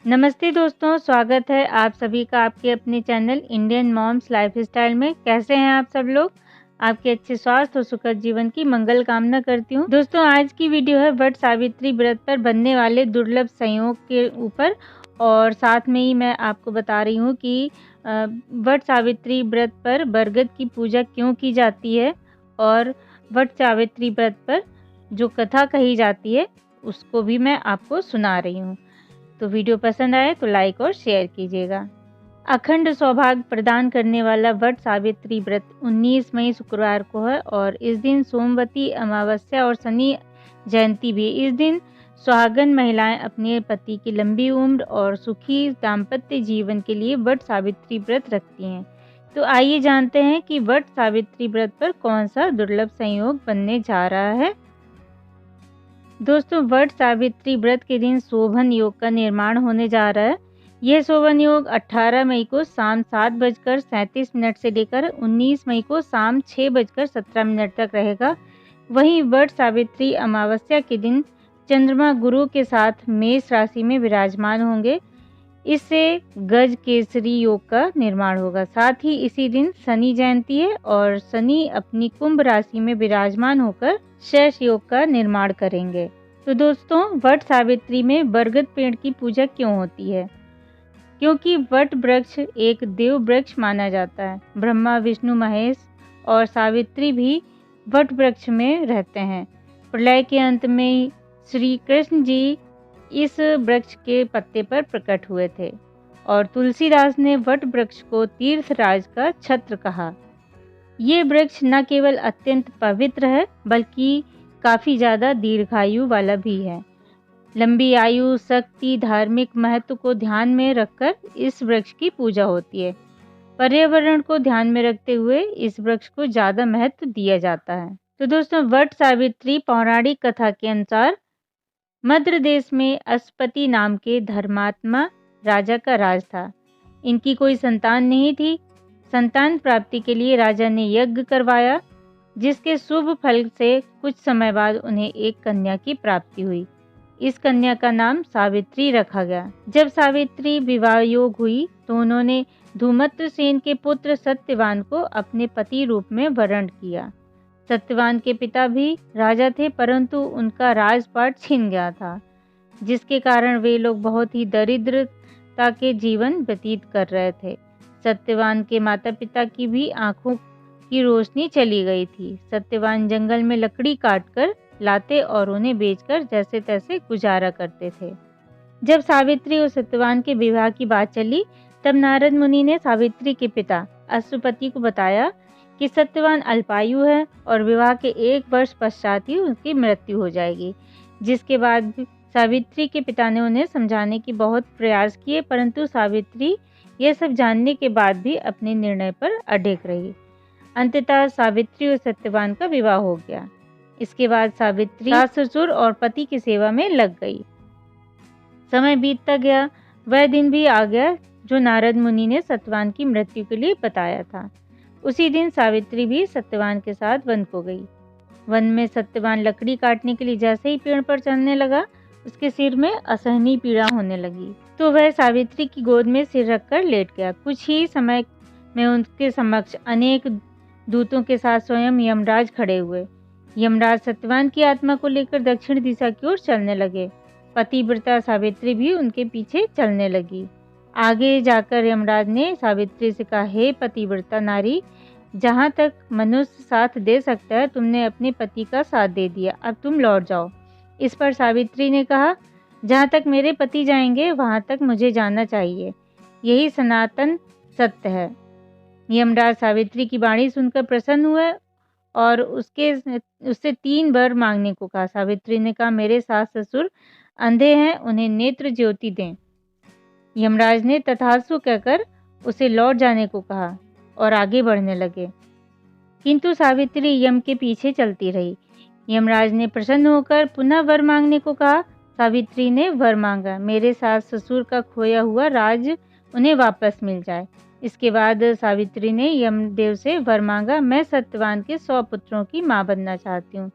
नमस्ते दोस्तों, स्वागत है आप सभी का आपके अपने चैनल इंडियन मॉम्स लाइफस्टाइल में। कैसे हैं आप सब लोग? आपके अच्छे स्वास्थ्य और सुखद जीवन की मंगल कामना करती हूँ। दोस्तों, आज की वीडियो है वट सावित्री व्रत पर बनने वाले दुर्लभ संयोग के ऊपर, और साथ में ही मैं आपको बता रही हूँ कि वट सावित्री व्रत पर बरगद की पूजा क्यों की जाती है, और वट सावित्री व्रत पर जो कथा कही जाती है उसको भी मैं आपको सुना रही हूँ। तो वीडियो पसंद आए तो लाइक और शेयर कीजिएगा। अखंड सौभाग्य प्रदान करने वाला वट सावित्री व्रत 19 मई शुक्रवार को है, और इस दिन सोमवती अमावस्या और शनि जयंती भी। इस दिन सुहागन महिलाएं अपने पति की लंबी उम्र और सुखी दाम्पत्य जीवन के लिए वट सावित्री व्रत रखती हैं। तो आइए जानते हैं कि वट सावित्री व्रत पर कौन सा दुर्लभ संयोग बनने जा रहा है। दोस्तों, वट सावित्री व्रत के दिन शोभन योग का निर्माण होने जा रहा है। यह शोभन योग 18 मई को शाम 7:37 से लेकर 19 मई को शाम 6:17 तक रहेगा। वहीं वट सावित्री अमावस्या के दिन चंद्रमा गुरु के साथ मेष राशि में विराजमान होंगे। इससे गज केसरी योग का निर्माण होगा। साथ ही इसी दिन शनि जयंती है, और शनि अपनी कुंभ राशि में विराजमान होकर शेष योग का निर्माण करेंगे। तो दोस्तों, वट सावित्री में बरगद पेड़ की पूजा क्यों होती है? क्योंकि वट वृक्ष एक देव वृक्ष माना जाता है। ब्रह्मा, विष्णु, महेश और सावित्री भी वट वृक्ष में रहते हैं। प्रलय के अंत में श्री कृष्ण जी इस वृक्ष के पत्ते पर प्रकट हुए थे, और तुलसीदास ने वट वृक्ष को तीर्थराज का छत्र कहा। ये वृक्ष न केवल अत्यंत पवित्र है, बल्कि काफ़ी ज़्यादा दीर्घायु वाला भी है। लंबी आयु, शक्ति, धार्मिक महत्व को ध्यान में रखकर इस वृक्ष की पूजा होती है। पर्यावरण को ध्यान में रखते हुए इस वृक्ष को ज़्यादा महत्व दिया जाता है। तो दोस्तों, वट सावित्री पौराणिक कथा के अनुसार मद्र देश में अश्वपति नाम के धर्मात्मा राजा का राज था। इनकी कोई संतान नहीं थी। संतान प्राप्ति के लिए राजा ने यज्ञ करवाया, जिसके शुभ फल से कुछ समय बाद उन्हें एक कन्या की प्राप्ति हुई। इस कन्या का नाम सावित्री रखा गया। जब सावित्री विवाह योग हुई तो उन्होंने धूमत्र सेन के पुत्र सत्यवान को अपने पति रूप में वरण किया। सत्यवान के पिता भी राजा थे, परंतु उनका राजपाट छिन गया था, जिसके कारण वे लोग बहुत ही दरिद्रता के जीवन व्यतीत कर रहे थे। सत्यवान के माता पिता की भी आंखों की रोशनी चली गई थी। सत्यवान जंगल में लकड़ी काटकर लाते और उन्हें बेचकर जैसे तैसे गुजारा करते थे। जब सावित्री और सत्यवान के विवाह की बात चली, तब नारद मुनि ने सावित्री के पिता अश्वपति को बताया कि सत्यवान अल्पायु है और विवाह के 1 वर्ष पश्चात ही उनकी मृत्यु हो जाएगी। जिसके बाद सावित्री के पिता ने उन्हें समझाने की बहुत प्रयास किए, परंतु सावित्री यह सब जानने के बाद भी अपने निर्णय पर अडिग रही। अंततः सावित्री और सत्यवान का विवाह हो गया। इसके बाद सावित्री सास ससुर और पति की सेवा में लग गई। समय बीतता गया। वह दिन भी आ गया जो नारद मुनि ने सत्यवान की मृत्यु के लिए बताया था। उसी दिन सावित्री भी सत्यवान के साथ वन को गई। वन में सत्यवान लकड़ी काटने के लिए जैसे ही पेड़ पर चढ़ने लगा, उसके सिर में असहनीय पीड़ा होने लगी, तो वह सावित्री की गोद में सिर रखकर लेट गया। कुछ ही समय में उनके समक्ष अनेक दूतों के साथ स्वयं यमराज खड़े हुए। यमराज सत्यवान की आत्मा को लेकर दक्षिण दिशा की ओर चलने लगे। पतिव्रता सावित्री भी उनके पीछे चलने लगी। आगे जाकर यमराज ने सावित्री से कहा, हे पतिव्रता नारी, जहाँ तक मनुष्य साथ दे सकता है तुमने अपने पति का साथ दे दिया, अब तुम लौट जाओ। इस पर सावित्री ने कहा, जहाँ तक मेरे पति जाएंगे वहाँ तक मुझे जाना चाहिए, यही सनातन सत्य है। यमराज सावित्री की वाणी सुनकर प्रसन्न हुए और उससे 3 वर मांगने को कहा। सावित्री ने कहा, मेरे सास ससुर अंधे हैं, उन्हें नेत्र ज्योति दें। यमराज ने तथास्तु कहकर उसे लौट जाने को कहा और आगे बढ़ने लगे, किंतु सावित्री यम के पीछे चलती रही। यमराज ने प्रसन्न होकर पुनः वर मांगने को कहा। सावित्री ने वर मांगा, मेरे सास ससुर का खोया हुआ राज उन्हें वापस मिल जाए। इसके बाद सावित्री ने यमदेव से वर मांगा, मैं सत्यवान के 100 पुत्रों की मां बनना चाहती हूँ,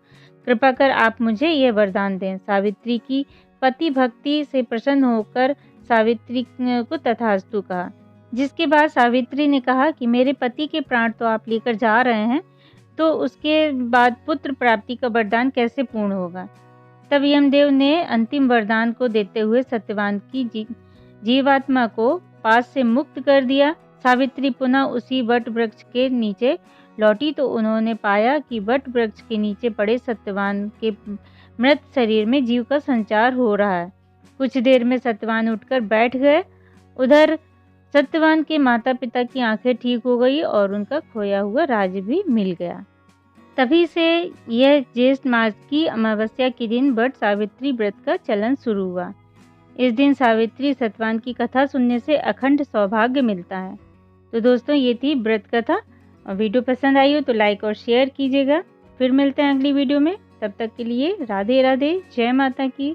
कृपा कर आप मुझे यह वरदान दें। सावित्री की पति भक्ति से प्रसन्न होकर सावित्री को तथास्तु कहा, जिसके बाद सावित्री ने कहा कि मेरे पति के प्राण तो आप लेकर जा रहे हैं, तो उसके बाद पुत्र प्राप्ति का वरदान कैसे पूर्ण होगा। तब यमदेव ने अंतिम वरदान को देते हुए सत्यवान की जीवात्मा को पास से मुक्त कर दिया। सावित्री पुनः उसी वट वृक्ष के नीचे लौटी तो उन्होंने पाया कि वट वृक्ष के नीचे पड़े सत्यवान के मृत शरीर में जीव का संचार हो रहा है। कुछ देर में सत्यवान उठकर बैठ गए। उधर सत्यवान के माता पिता की आंखें ठीक हो गई और उनका खोया हुआ राज्य भी मिल गया। तभी से यह ज्येष्ठ मास की अमावस्या के दिन वट सावित्री व्रत का चलन शुरू हुआ। इस दिन सावित्री सत्यवान की कथा सुनने से अखंड सौभाग्य मिलता है। तो दोस्तों, ये थी व्रत कथा, और वीडियो पसंद आई हो तो लाइक और शेयर कीजिएगा। फिर मिलते हैं अगली वीडियो में, तब तक के लिए राधे राधे, जय माता की।